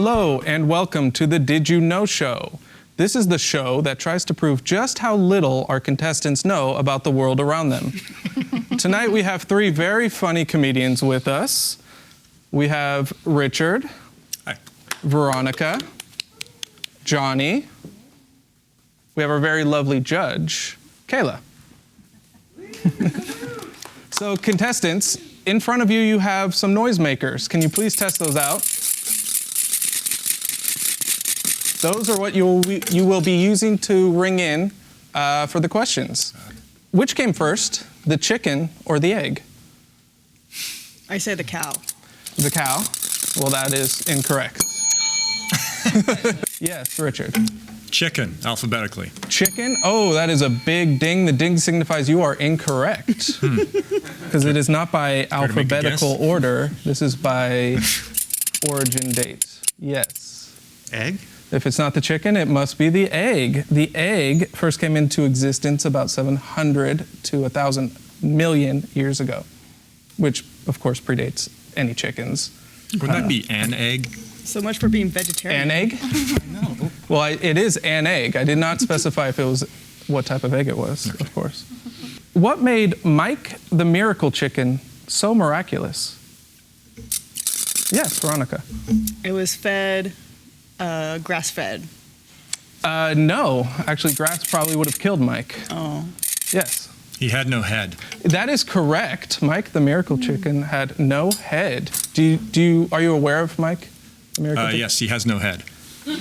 Hello and welcome to the Did You Know Show. This is the show that tries to prove just how little our contestants know about the world around them. Tonight we have three very funny comedians with us. We have Richard, Hi. Veronica, Johnny. We have our very lovely judge, Kayla. So contestants, in front of you, you have some noisemakers. Can you please test those out? Those are what you will be using to ring in for the questions. Which came first, the chicken or the egg? I say the cow. The cow? Well, that is incorrect. Yes, Richard. Chicken, alphabetically. Chicken? Oh, that is a big ding. The ding signifies you are incorrect. Because it is not by alphabetical order. This is by origin date. Yes. Egg? If it's not the chicken, it must be the egg. The egg first came into existence about 700 to 1,000 million years ago, which, of course, predates any chickens. Wouldn't that be an egg? So much for being vegetarian. An egg? No. Well, it is an egg. I did not specify if it was what type of egg it was, of course. What made Mike the Miracle Chicken so miraculous? Yes, Veronica. It was fed, grass-fed. No, actually, grass probably would have killed Mike. Oh. Yes. He had no head. That is correct. Mike the Miracle Chicken had no head. Are you aware of Mike the Miracle Chicken? Yes, he has no head.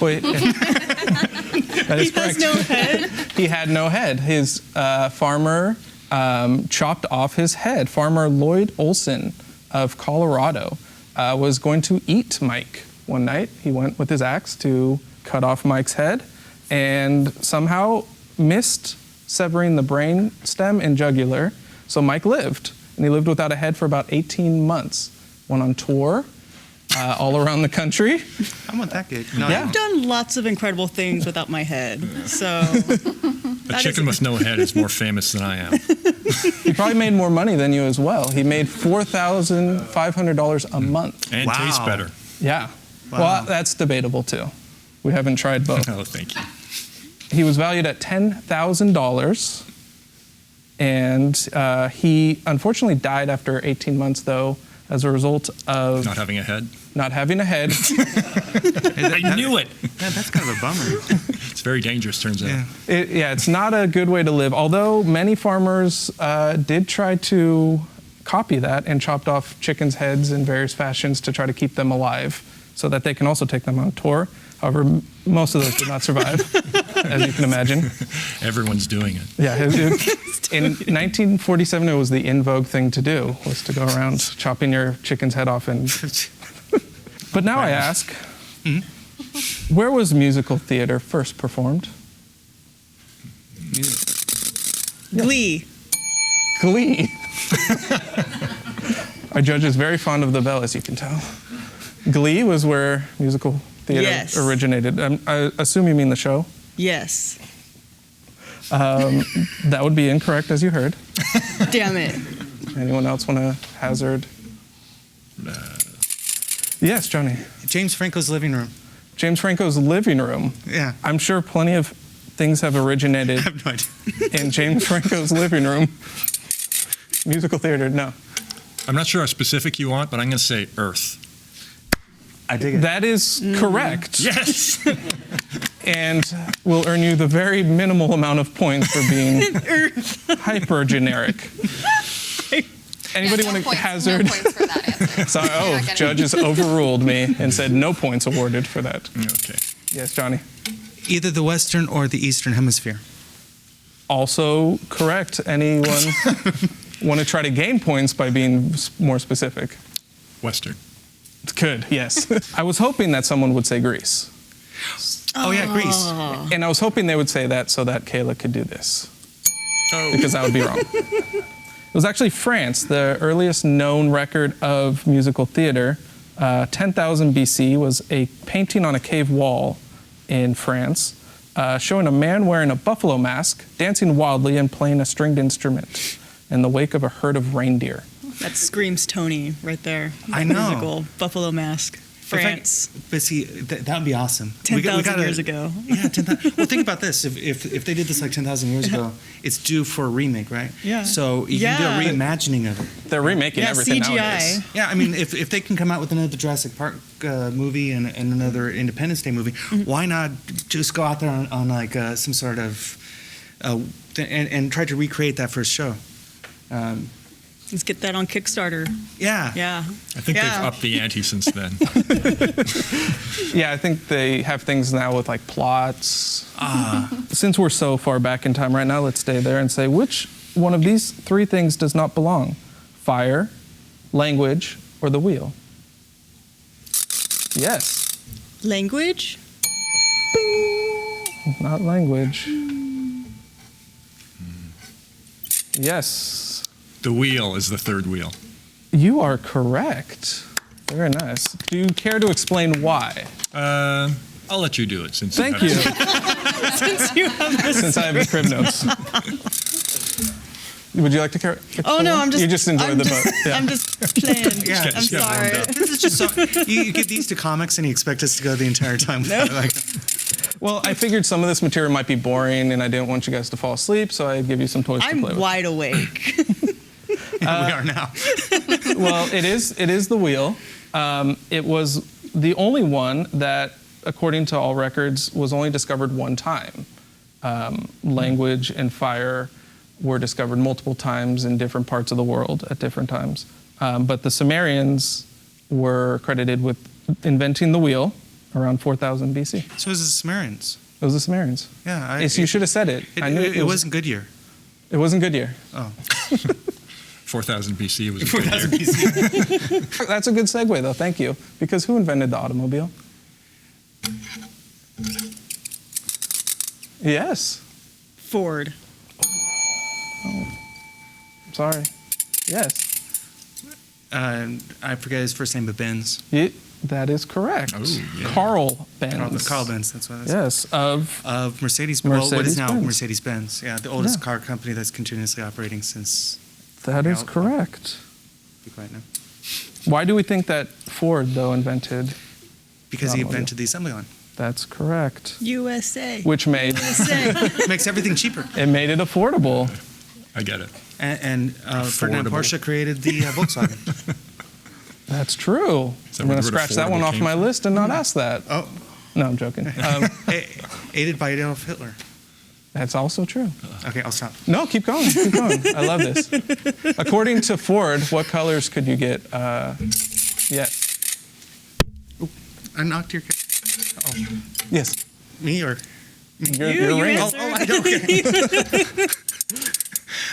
Wait, that is correct. He has no head? He had no head. His farmer chopped off his head. Farmer Lloyd Olson of Colorado was going to eat Mike one night. He went with his axe to cut off Mike's head and somehow missed severing the brain stem and jugular. So Mike lived, and he lived without a head for about 18 months. Went on tour all around the country. I'm not that good. No, Yeah. I've done lots of incredible things without my head, so... A chicken with no head is more famous than I am. He probably made more money than you as well. He made $4,500 a month. And Wow. tastes better. Yeah. Wow. Well, that's debatable too. We haven't tried both. Oh, thank you. He was valued at $10,000, and he unfortunately died after 18 months, though, as a result of Not having a head. not having a head. I knew it. Yeah, that's kind of a bummer. It's very dangerous, turns out. Yeah. It's not a good way to live, although many farmers did try to copy that and chopped off chickens' heads in various fashions to try to keep them alive so that they can also take them on tour. However, most of those did not survive, as you can imagine. Everyone's doing it. Yeah, in 1947, it was the in vogue thing to do, was to go around chopping your chicken's head off. But now I ask, where was musical theater first performed? Glee. Glee. Our judge is very fond of the bell, as you can tell. Glee was where musical theater Yes. originated. I assume you mean the show? Yes. That would be incorrect, as you heard. Damn it. Anyone else want to hazard? Yes, Johnny. James Franco's living room. James Franco's living room. Yeah. I'm sure plenty of things have originated I have no idea. in James Franco's living room. Musical theater, no. I'm not sure how specific you want, but I'm going to say Earth. I dig it. That is correct. Yes! And will earn you the very minimal amount of points for being hyper generic. Anybody want to hazard? No points for that answer. Sorry, You're not getting- judges overruled me and said no points awarded for that. Okay. Yes, Johnny. Either the Western or the Eastern Hemisphere. Also correct. Anyone want to try to gain points by being more specific? Western. Good, yes. I was hoping that someone would say Greece. Oh, yeah, Greece. And I was hoping they would say that so that Kayla could do this, Oh. because that would be wrong. It was actually France, the earliest known record of musical theater. 10,000 BC was a painting on a cave wall in France, showing a man wearing a buffalo mask, dancing wildly and playing a stringed instrument in the wake of a herd of reindeer. That screams Tony right there. I know. Musical Buffalo Mask. France. But see, that would be awesome. 10,000 years ago. Yeah, 10,000. Well, think about this. If they did this like 10,000 years ago, it's due for a remake, right? Yeah. So you can do a reimagining of it. They're remaking everything CGI. nowadays. Yeah, I mean, if they can come out with another Jurassic Park movie and another Independence Day movie, why not just go out there on like some sort of and try to recreate that first show? Let's get that on Kickstarter. Yeah. Yeah. I think they've upped the ante since then. Yeah, I think they have things now with like plots. Since we're so far back in time right now, let's stay there and say which one of these three things does not belong? Fire, language, or the wheel? Yes. Language? Bing. Not language. Yes. The wheel is the third wheel. You are correct. Very nice. Do you care to explain why? I'll let you do it since Thank you. Since you have this. Since I have the crib notes. Would you like to carry? Oh no, I'm just. You just enjoy the boat. Yeah. I'm just playing. Yeah, I'm just get warmed sorry. up. This is just so, you give these to comics and you expect us to go the entire time. Like, Well, I figured some of this material might be boring, and I didn't want you guys to fall asleep, so I'd give you some toys to I'm play with. wide awake. we are now. Well, it is the wheel. It was the only one that, according to all records, was only discovered one time. Language and fire were discovered multiple times in different parts of the world at different times. But the Sumerians were credited with inventing the wheel around 4000 BC. So is the Sumerians. It was the Sumerians. Yeah. You should have said it. I knew It wasn't Goodyear. It wasn't Goodyear. Oh. 4000 BC was a good 4000 year. BC. That's a good segue, though. Thank you. Because who invented the automobile? Yes. Ford. Sorry. Yes. I forget his first name, but Benz. That is correct. Oh, yeah. Carl Benz. Carl Benz, that's what it is. Yes, of Mercedes. Well, what is now Mercedes-Benz. Mercedes-Benz? Yeah, the oldest Yeah. car company that's continuously operating since. that is Yeah, correct. Be quiet now. Why do we think that Ford, though, invented? Because he Automobile. invented the assembly line. That's correct. USA. Which made USA. Makes everything cheaper. it made it affordable. I get it. And Ferdinand Affordable. Porsche created the Volkswagen. That's true. Is that I'm where going the to word scratch that one affordable off came my from? list and not ask that. Oh, No, I'm joking. aided by Adolf Hitler. That's also true. Okay, I'll stop. No, keep going. Keep going. I love this. According to Ford, what colors could you get? Yes. I knocked your. Yes. Me or? Your ring. answered. I don't.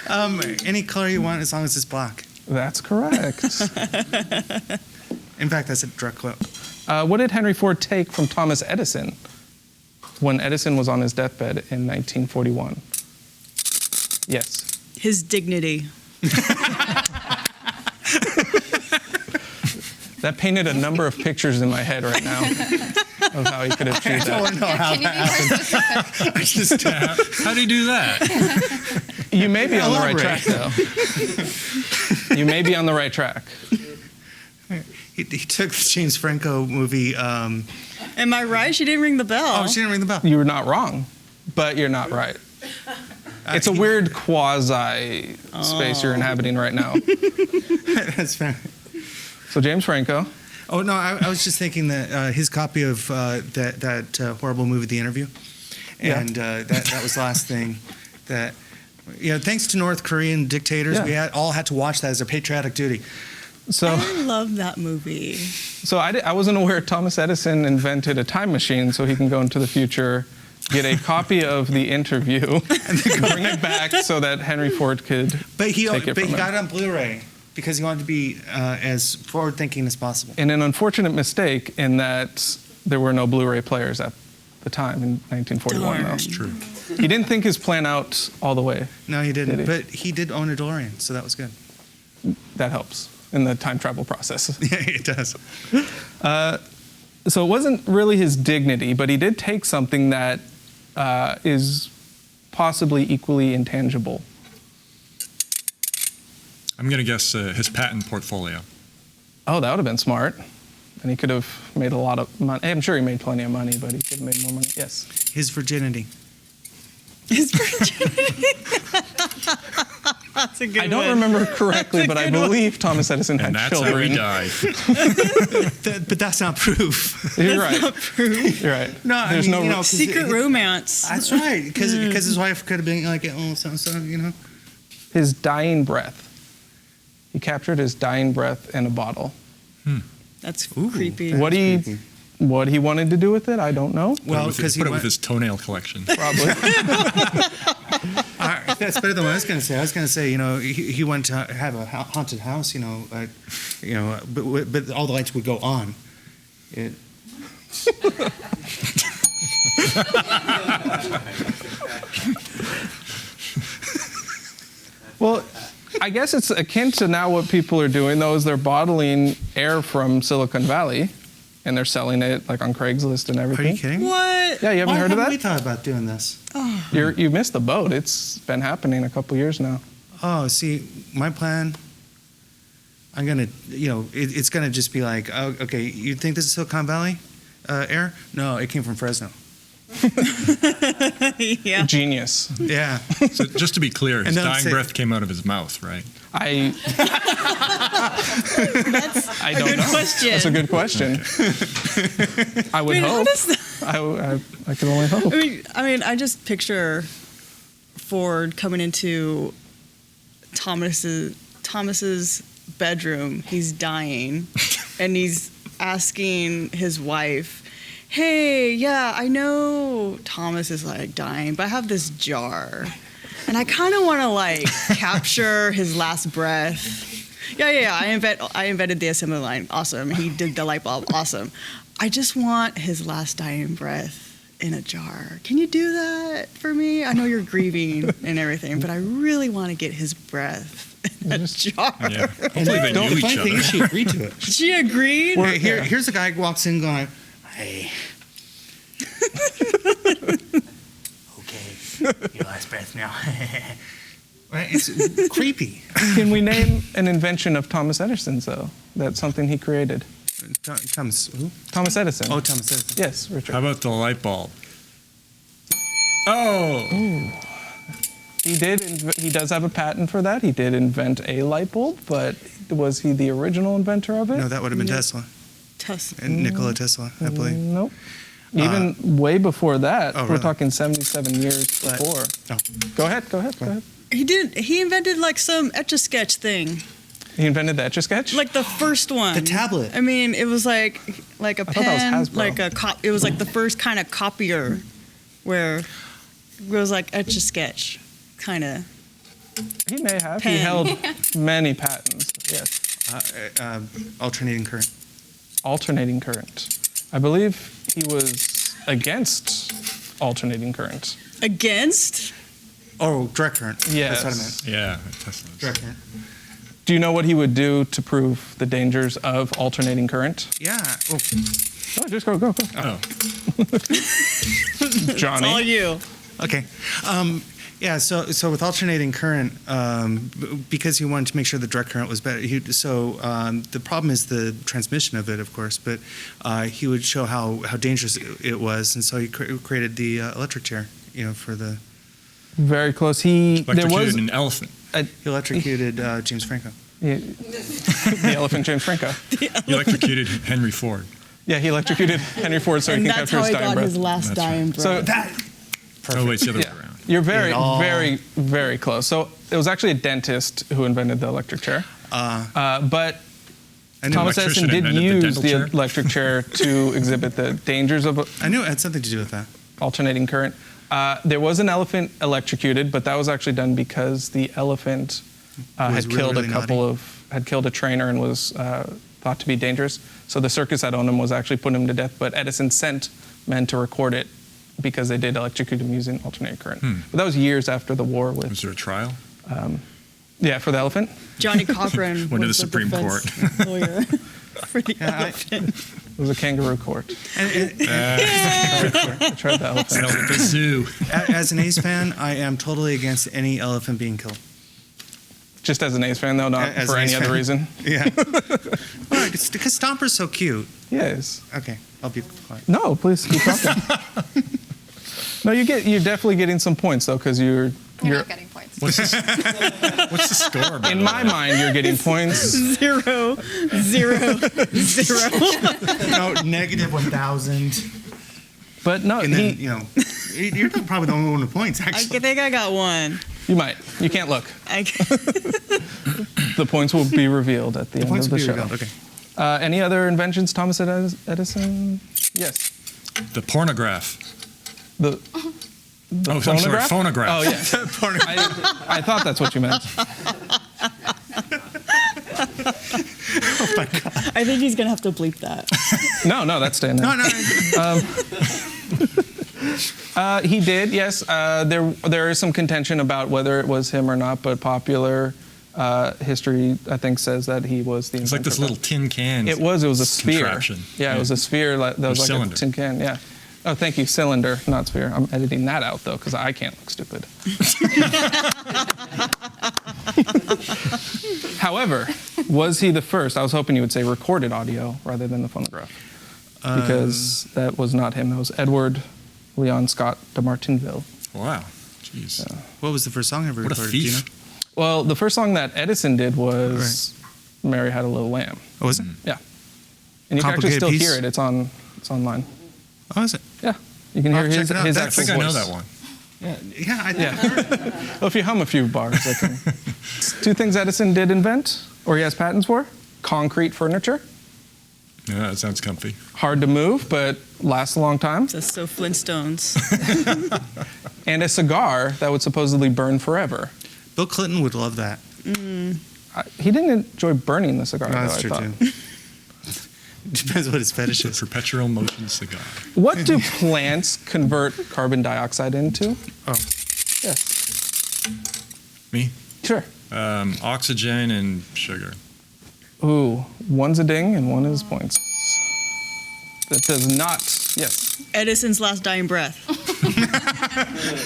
Okay. Any color you want, as long as it's black. That's correct. In fact, that's a direct quote. What did Henry Ford take from Thomas Edison when Edison was on his deathbed in 1941? Yes. His dignity. That painted a number of pictures in my head right now of how he could achieve that. don't know how Can you be more specific? How do you do that? You may be on the right Elaborate. track, though. You may be on the right track. He took the James Franco movie. Am I right? She didn't ring the bell. Oh, she didn't ring the bell. You were not wrong, but you're not right. It's a weird quasi space you're inhabiting right now. That's fair. So James Franco. Oh no, I was just thinking that his copy of that horrible movie, The Interview, and that was the last thing that. Thanks to North Korean dictators, Yeah. we all had to watch that as a patriotic duty. So, I love that movie. I wasn't aware Thomas Edison invented a time machine so he can go into the future, get a copy of The Interview, and bring it back so that Henry Ford could But he take it from him. got it on Blu-ray because he wanted to be as forward-thinking as possible. And an unfortunate mistake in that there were no Blu-ray players at the time in 1941. Darn. Though. That's true. He didn't think his plan out all the way. No, he didn't. Did he? But he did own a DeLorean, so that was good. That helps in the time travel process. Yeah, it does. So it wasn't really his dignity, but he did take something that is possibly equally intangible. I'm going to guess his patent portfolio. Oh, that would have been smart. And he could have made a lot of money. I'm sure he made plenty of money, but he could have made more money. Yes. His virginity. His virginity. That's a good one. I don't remember correctly, but I believe Thomas Edison And had that's how he children. died. But that's not proof. You're right. Not proof. You're right. No, I There's mean, no you know, 'cause Secret romance. That's right, because his wife could have been like, oh, so, you know. his dying breath. He captured his dying breath in a bottle. That's Ooh. creepy. What he creepy. what he wanted to do with it, I don't know. Well, Put because it with his toenail collection. Probably. that's better than what I was going to say. I was going to say, you know, he went to have a haunted house, but all the lights would go on. It, Well, I guess it's akin to now what people are doing, though, is they're bottling air from Silicon Valley, and they're selling it like on Craigslist and are everything. you kidding? What? Yeah, you haven't Why heard of haven't we that? thought about doing this? You missed the boat. It's been happening a couple years now. Oh, see, my plan, I'm going to, it's going to just be like, oh, okay, you think this is Silicon Valley air? No, it came from Fresno. Yeah. Genius. Yeah. So just to be clear, his And then dying say- breath came out of his mouth, right? I That's don't a good know. question. That's a good question. I would I mean, how hope. does that? I can only hope. I mean, I just picture Ford coming into Thomas's bedroom. He's dying, and he's asking his wife, "Hey, yeah, I know Thomas is like dying, but I have this jar, and I kind of want to like capture his last breath." Yeah. I invented the assembly line. Awesome. He did the light bulb. Awesome. I just want his last dying breath in a jar. Can you do that for me? I know you're grieving and everything, but I really want to get his breath in a jar. Yeah. Hopefully they knew The each funny thing other. is, she agreed to it. She agreed. Here's a guy who walks in going, hey. Okay, your last breath now. Right? It's creepy. Can we name an invention of Thomas Edison's, though? That's something he created. Thomas, who? Thomas Edison. Oh, Thomas Edison. Yes, Richard. How about the light bulb? Oh, He does have a patent for that. He did invent a light bulb, but was he the original inventor of it? No, that would have been No. Tesla. Tesla. And Nikola Tesla, I believe. Nope. Even way before that. Oh, We're really? talking 77 years But- before. Oh. Go ahead. He invented like some Etch-a-Sketch thing. He invented the Etch-a-Sketch? Like the first one. The tablet. I mean, it was like a thought that was pen, Hasbro. like it was like the first kind of copier where it was like Etch-a-Sketch kind of. He may have. Pen. He held many patents. Yes. Alternating current. Alternating current. I believe he was against alternating current. Against? Oh, direct current. Yes. That's what I meant. yeah, Tesla. Direct current. Do you know what he would do to prove the dangers of alternating current? Yeah. Oh, Oh, just go. Oh, Johnny. It's all you. okay. Yeah, so with alternating current, because he wanted to make sure the direct current was better, the problem is the transmission of it, of course, but he would show how dangerous it was, and so he created the electric chair, for the... Very close. There electrocuted was an elephant. He electrocuted James Franco. the elephant James Franco. He electrocuted Henry Ford. Yeah, he electrocuted Henry Ford so he And can that's capture how his he dying got breath. his last That's dying breath. So Oh, wait, it's the other way yeah, around. you're very, It all- very, very close. So it was actually a dentist who invented the electric chair. But I knew, Thomas Edison did invented the use dental the chair? electric chair to exhibit the dangers of I knew it had something to do with that. alternating current. There was an elephant electrocuted, but that was actually done because the elephant had Was really, killed really had killed a trainer and was thought to be dangerous. So the circus that owned him was actually putting him to death. But Edison sent men to record it because they did electrocute him using alternating current. But that was years after the war with Was there a trial? for the elephant. Johnny Cochran Went to was the Supreme defense lawyer for the elephant. It was a kangaroo court. And, I tried the elephant. At the zoo. as an Ace fan, I am totally against any elephant being killed. Just as an Ace fan, though, not As for an any Ace other fan. reason. Yeah. Well, it's because Stomper's so cute. Yes. Okay, I'll be quiet. No, please keep talking. No, you're definitely getting some points though, because you're not getting points. What's the score? By in the my way? mind you're getting points. 0, 0, 0. No, negative 1,000. But no, And then, you're probably the only one with points, I actually. think I got one. you might. You can't look. The The points will be revealed at the end Points of the will be show. revealed, okay. Any other inventions, Thomas Edison? Yes. The pornograph. The I'm sorry, phonograph. Oh, yeah. I thought that's what you meant. I think he's going to have to bleep that. No, that's staying there. No. He did, yes. There is some contention about whether it was him or not, but popular history, I think, says that he was the inventor. It's like this little tin can. It was a sphere. Contraption. Yeah, it was a sphere that was like cylinder. a tin can, yeah. Oh, thank you, cylinder, not sphere. I'm editing that out, though, because I can't look stupid. However, was he the first? I was hoping you would say recorded audio rather than the phonograph, because that was not him. That was Edward Leon Scott de Martinville. Wow. Jeez. What was the first song ever What a recorded? Do you know? thief. Well, the first song that Edison did was Mary Had a Little Lamb. Oh, was it? Yeah. And you can actually Complicated still piece? hear it. It's online. Oh, is it? Yeah. You can hear I'll check his it out. actual I voice. think I know that one. Yeah, I think Yeah. Well, if you hum a few bars, I can. Two things Edison did invent, or he has patents for: concrete furniture, Yeah, that sounds comfy. hard to move but lasts a long time, That's so Flintstones. and a cigar that would supposedly burn forever. Bill Clinton would love that. He didn't enjoy burning the cigar, No, though, that's I true, thought. too. Depends what his fetish The is. perpetual motion cigar. What do plants convert carbon dioxide into? Oh. Yes. Me? Sure. Oxygen and sugar. Ooh, one's a ding and one is points. That does not, yes. Edison's last dying breath.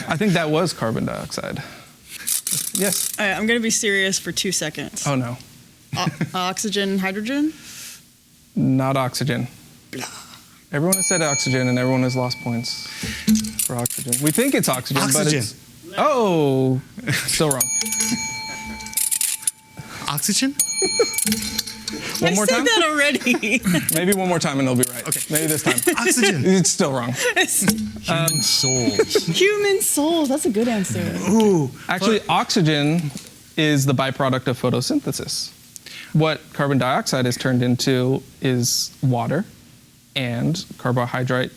I think that was carbon dioxide. Yes. All right, I'm going to be serious for 2 seconds. Oh, no. Oxygen, hydrogen? Not oxygen. Everyone has said oxygen and everyone has lost points for oxygen. We think it's oxygen, but Oxygen. it's... Oh, still wrong. Oxygen? One more time? I said that already. Maybe one more time and it'll be right. Okay. Maybe this time. Oxygen. It's still wrong. Human souls. Human souls. That's a good answer. Ooh. Actually, oxygen is the byproduct of photosynthesis. What carbon dioxide is turned into is water and carbohydrate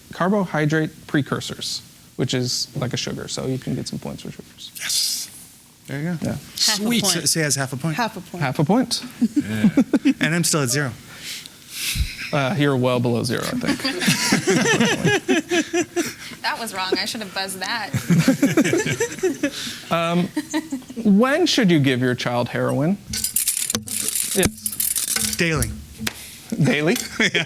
precursors, which is like a sugar. So you can get some points for sugars. Yes. There you go. Yeah. Half Sweet. a point. So he has half a point. Half a point. Half a point. Yeah. And I'm still at 0. You're well below 0, I think. That was wrong. I should have buzzed that. When should you give your child heroin? Yes. Daily. Daily? Yeah.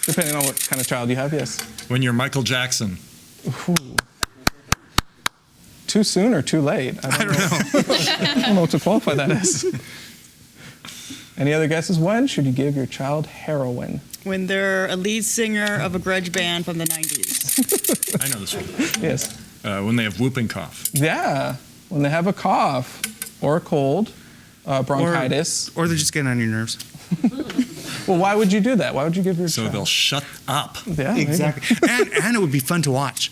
Depending on what kind of child you have, yes. When you're Michael Jackson. Ooh. Too soon or too late? I don't know. I don't know what to qualify that as. Any other guesses? When should you give your child heroin? When they're a lead singer of a grunge band from the 90s. I know this one. Yes. When they have whooping cough. Yeah. When they have a cough or a cold, bronchitis. Or they're just getting on your nerves. Well, why would you do that? Why would you give your So child? they'll shut up. Yeah, maybe. Exactly. and it would be fun to watch.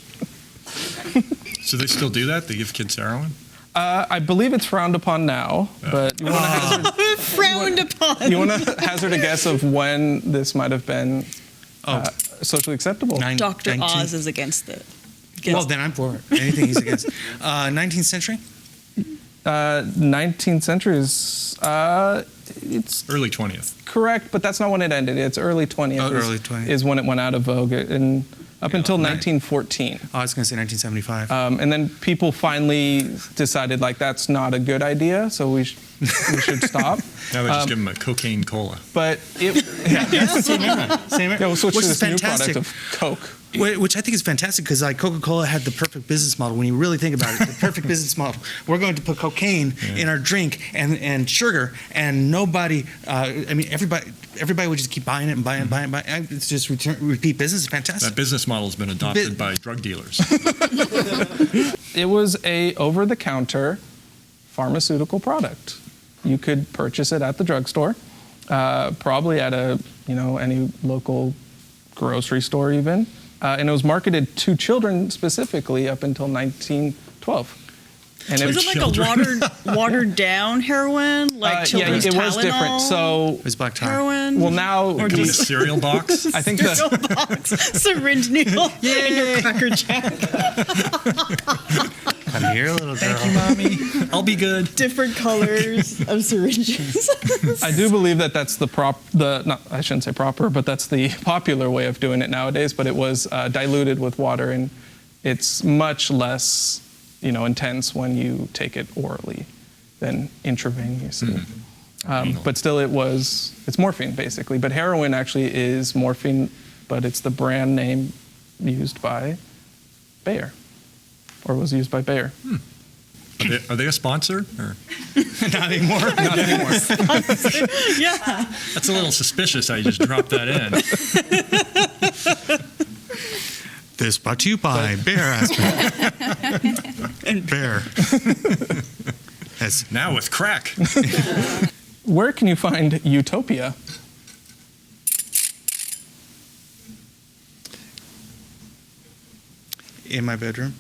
So they still do that? They give kids heroin? I believe it's frowned upon now, but you want to hazard, Frowned upon. you want to hazard a guess of when this might have been socially acceptable? Dr. 19th? Oz is against it. Well, then I'm for it. Anything he's against. 19th century? 19th century is it's Early 20th. correct, but that's not when it ended. It's early 20th. Oh, is- early 20th. is when it went out of vogue, and up until right. 1914. Oh, I was going to say 1975. And then people finally decided like that's not a good idea, so we should stop. Now they just give them a cocaine cola. But it, yeah, Same era. yeah, we'll switch Which to is this new fantastic. product of Coke. Which I think is fantastic because like Coca-Cola had the perfect business model. When you really think about it, the perfect business model. We're going to put cocaine in our drink and sugar, and nobody. Everybody would just keep buying it and buying it, buying it. It's just repeat business. It's fantastic. That business model has been adopted by drug dealers. It was a over-the-counter pharmaceutical product. You could purchase it at the drugstore, probably at any local grocery store even. And it was marketed to children specifically up until 1912. And Was it like a watered down heroin, like children's it was Tylenol? different. So It was black tar. Heroin. well now Come in a cereal box. I think Cereal box, syringe needle, and your Cracker Jack. Come here, little girl. Thank you, Mommy. I'll be good. Different colors of syringes. I do believe that that's I shouldn't say proper, but that's the popular way of doing it nowadays. But it was diluted with water, and it's much less, intense when you take it orally than intravenously. But still, it's morphine basically. But heroin actually is morphine, but it's the brand name used by Bayer, or was used by Bayer. Are they a sponsor? Or? Not anymore. Not anymore. Yeah. That's a little suspicious how you just dropped that in. This brought to you by Bear Aspirin. And Bear. Yes. Now with crack. Where can you find Utopia? In my bedroom.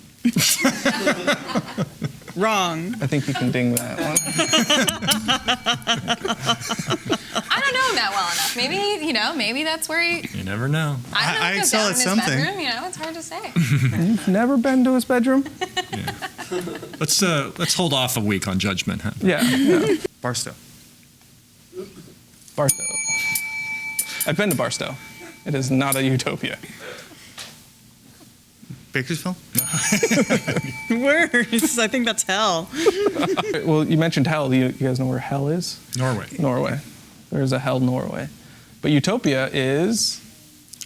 wrong. I think you can ding that one. I don't know him that well enough. Maybe that's where he. You never know. I don't know. I if he goes excel down at in his something. bedroom. It's hard to say. You've never been to his bedroom? Let's hold off a week on judgment. Huh? Yeah. Barstow. Barstow. I've been to Barstow. It is not a utopia. Bakersfield? Worse. I think that's hell. Well, you mentioned hell. You guys know where hell is? Norway. Norway. There's a hell Norway. But utopia is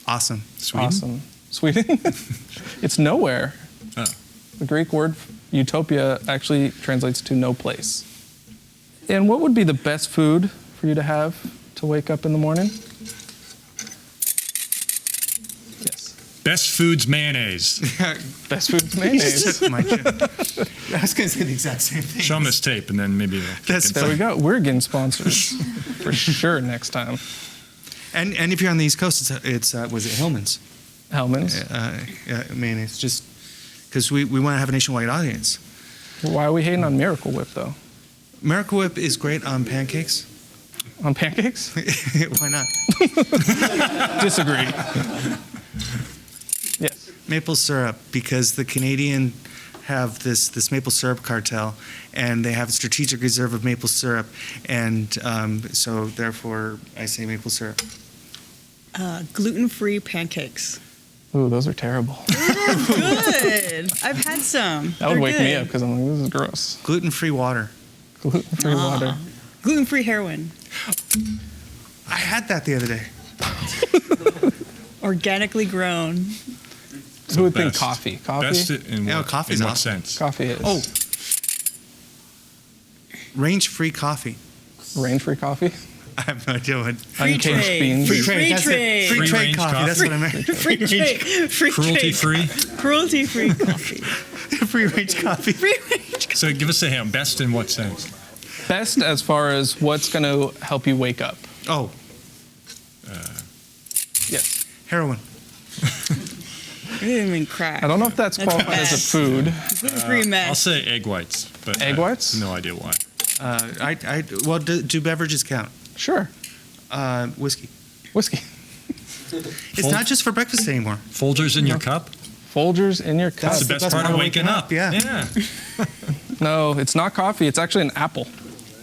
Awesome. Sweden? awesome. Sweden? It's nowhere. Oh. The Greek word utopia actually translates to no place. And what would be the best food for you to have to wake up in the morning? Yes. Best foods mayonnaise. Best food's mayonnaise. Took my joke. I was going to say the exact same thing. Show them this tape, and then maybe There we go. We're getting sponsors for sure next time. And if you're on the East Coast, it's was it Hillman's? Hellman's. Mayonnaise. Just because we want to have a nationwide audience. Why are we hating on Miracle Whip though? Miracle Whip is great on pancakes. On pancakes? Why not? Disagree. Yes. Maple syrup, because the Canadian have this maple syrup cartel, and they have a strategic reserve of maple syrup, and so therefore I say maple syrup. Gluten-free pancakes. Ooh, those are terrible. Good. I've had some. That would They're wake me good. up because I'm like, this is gross. Gluten-free water. Gluten-free water. Gluten-free heroin. I had that the other day. Organically grown. Who would think best. coffee? Coffee? Best in Yeah, what, coffee's in what awesome. sense? Coffee is. Oh, range-free coffee. Rain-free coffee? I have no idea what. Free Uncaged trade. beans. Free trade. That's it. trade. Free Free trade range coffee. coffee. That's what I meant. Free trade. Free Cruelty trade. free. Cruelty-free coffee. Free range coffee. Free range. So give us a hint. Best in what sense? Best as far as what's going to help you wake up. Oh, Yes. heroin. I didn't mean crack. I don't know if that's qualified as a best. food. Gluten-free I'll mess. say egg whites. But Egg whites? No idea why. Well, do beverages count? Sure. Whiskey. Whiskey. It's not just for breakfast anymore. Folgers in your cup? Folgers in your cup. That's the best part of waking up. Yeah. No, it's not coffee. It's actually an apple.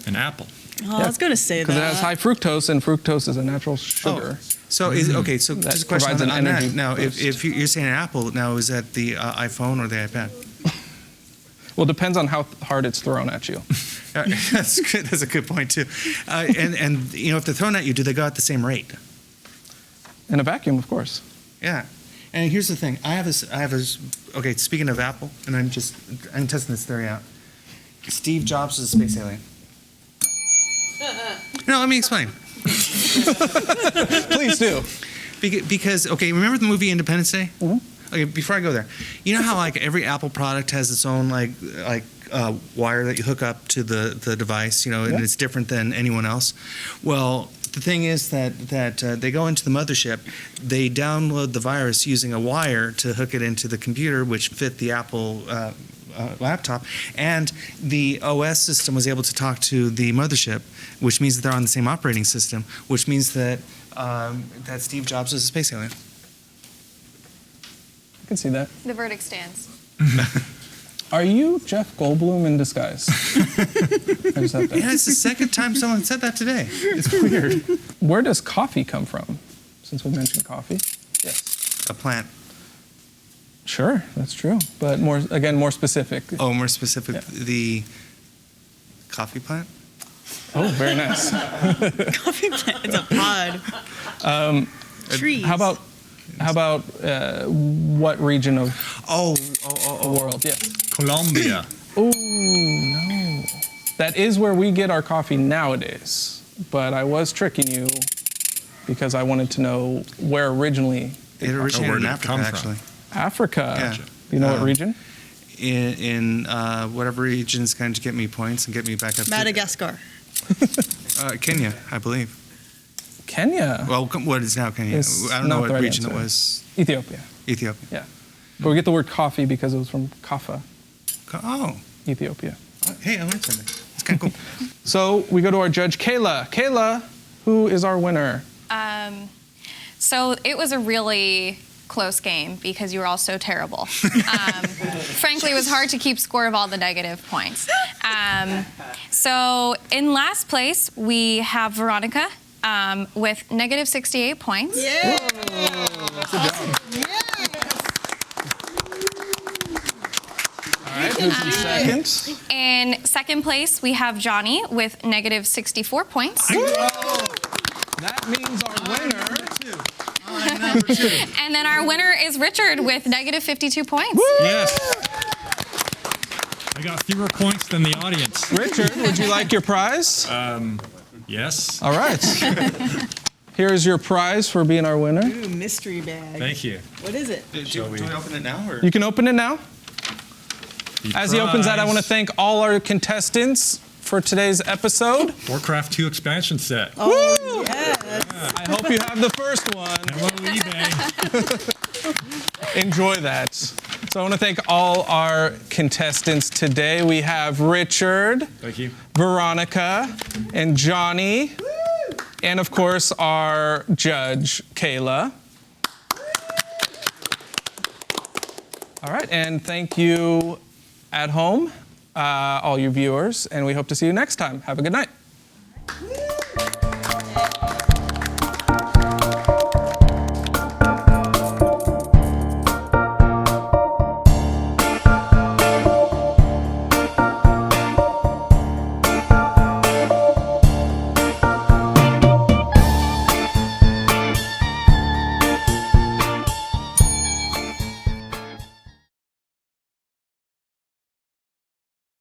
An apple. Oh, I was going to say that. Because it has high fructose, and fructose is a natural sugar. So okay. So That just a question provides on an that. energy Now, boost. if you're saying an apple, now is that the iPhone or the iPad? Well, it depends on how hard it's thrown at you. That's good. That's a good point too. And if they're thrown at you, do they go at the same rate? In a vacuum, of course. Yeah. And here's the thing. Okay, speaking of Apple, and I'm testing this theory out. Steve Jobs is a space alien. No, let me explain. Please do. Because, okay, remember the movie Independence Day? Mm-hmm. Okay, before I go there, you know how like every Apple product has its own wire that you hook up to the device, and it's different than anyone else? Well, the thing is that they go into the mothership, they download the virus using a wire to hook it into the computer, which fit the Apple laptop, and the OS system was able to talk to the mothership, which means that they're on the same operating system, which means that that Steve Jobs is a space alien. I can see that. The verdict stands. Are you Jeff Goldblum in disguise? I just have to. Yeah, it's the second time someone said that today. It's weird. Where does coffee come from? Since we mentioned coffee. Yes. A plant. Sure, that's true. But more specific. Oh, more specific, Yeah. the coffee plant? Oh, very nice. Coffee plant. It's a pod. Trees. How about what region of the world? Yes. Colombia. Oh, no. That is where we get our coffee nowadays. But I was tricking you because I wanted to know where originally It originated where in did it Africa, come from? actually. Africa. Yeah. Do you know what region? In whatever region is going to get me points and get me back up Madagascar. to Kenya, I believe. Kenya. Well, what is now Kenya? It's I don't know not what the right region answer. it was. Ethiopia. Ethiopia. Yeah. But we get the word coffee because it was from Kaffa, Oh, Ethiopia. hey, I learned something. It's kind of cool. So we go to our judge, Kayla. Kayla, who is our winner? So it was a really close game because you were all so terrible. Frankly, it was hard to keep score of all the negative points. So in last place, we have Veronica with negative 68 points. Yeah. All right, who's in second? In second place, we have Johnny with negative 64 points. That means our winner. And then our winner is Richard with negative 52 points. Yes. I got fewer points than the audience. Richard, would you like your prize? Yes. All right. Here's your prize for being our winner. Ooh, mystery bag. Thank you. What is it? Do we open it now? Or? You can open it now. The As he opens that, I prize, want to thank all our contestants for today's episode. Warcraft 2 expansion set. Oh, yes. I hope you have the first one. Hello, eBay. Enjoy that. So I want to thank all our contestants today. We have Richard, Thank you. Veronica, and Johnny, and of course our judge, Kayla. All right, and thank you at home, all you viewers, and we hope to see you next time. Have a good night.